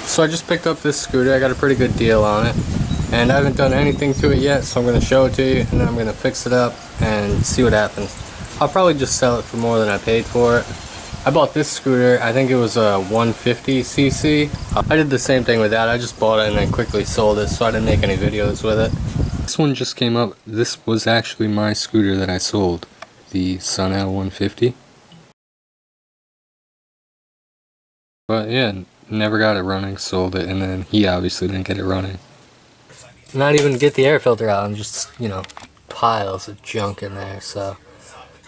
So I just picked up this scooter. I got a pretty good deal on it, and I haven't done anything to it yet, so I'm going to show it to you, and then I'm going to fix it up and see what happens. I'll probably just sell it for more than I paid for it. I bought this scooter, I think it was a 150cc. I did the same thing with that. I just bought it and then quickly sold it, so I didn't make any videos with it. This one just came up. This was actually my scooter that I sold, the Sun L 150. But yeah, never got it running, sold it, and then he obviously didn't get it running. Not even get the air filter out, and just, you know, piles of junk in there, so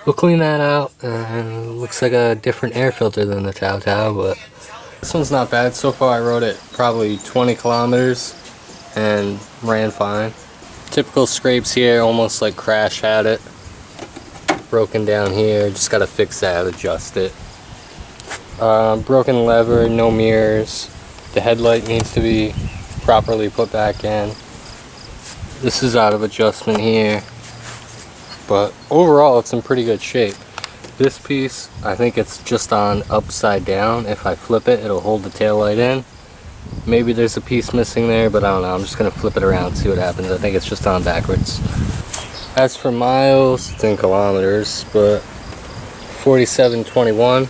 we'll clean that out, and it looks like a different air filter than the Tao Tao, but this one's not bad. So far I rode it probably 20 kilometers and ran fine. Typical scrapes here, almost like Crash had it. Broken down here, just gotta fix that, adjust it. Broken lever, no mirrors. The headlight needs to be properly put back in. This is out of adjustment here, but overall it's in pretty good shape. This piece, I think it's just on upside down. If I flip it, it'll hold the taillight in. Maybe there's a piece missing there, but I don't know. I'm just gonna flip it around and see what happens. I think it's just on backwards. As for miles, it's in kilometers, but 4721.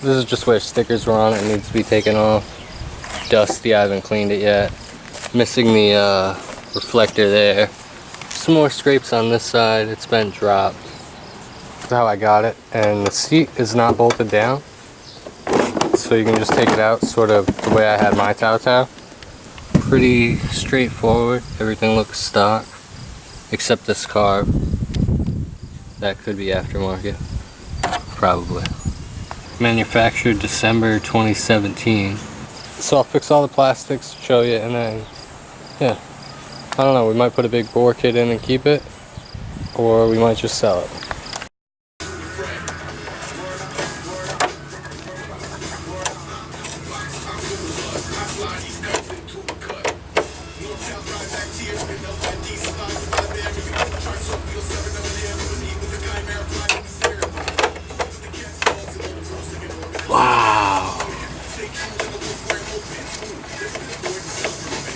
This is just where stickers were on it. It needs to be taken off. Dusty, I haven't cleaned it yet. Missing the reflector there. Some more scrapes on this side. It's been dropped. That's how I got it. And the seat is not bolted down, so you can just take it out sort of the way I had my Tao Tao. Pretty straightforward. Everything looks stock except this carb. That could be aftermarket. Probably. Manufactured December 2017. So I'll fix all the plastics, show you, and then yeah, I don't know, we might put a big bore kit in and keep it, or we might just sell it. Wow.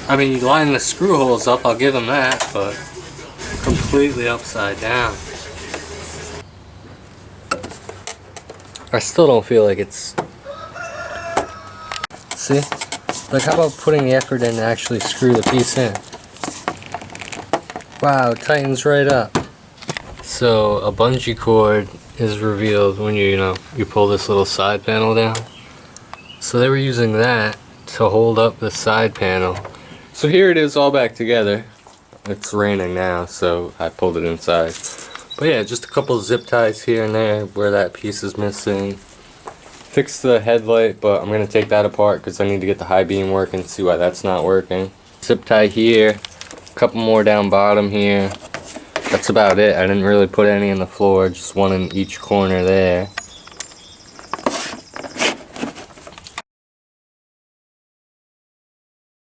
I mean, you line the screw holes up, I'll give them that, but completely upside down. I still don't feel like it's... See? Like, how about putting the effort in to actually screw the piece in? Wow, it tightens right up. So, a bungee cord is revealed when you pull this little side panel down. So they were using that to hold up the side panel. So here it is all back together. It's raining now, so I pulled it inside. But yeah, just a couple zip ties here and there where that piece is missing. Fixed the headlight, but I'm going to take that apart because I need to get the high beam working, see why that's not working. Zip tie here, a couple more down bottom here. That's about it. I didn't really put any in the floor, just one in each corner there.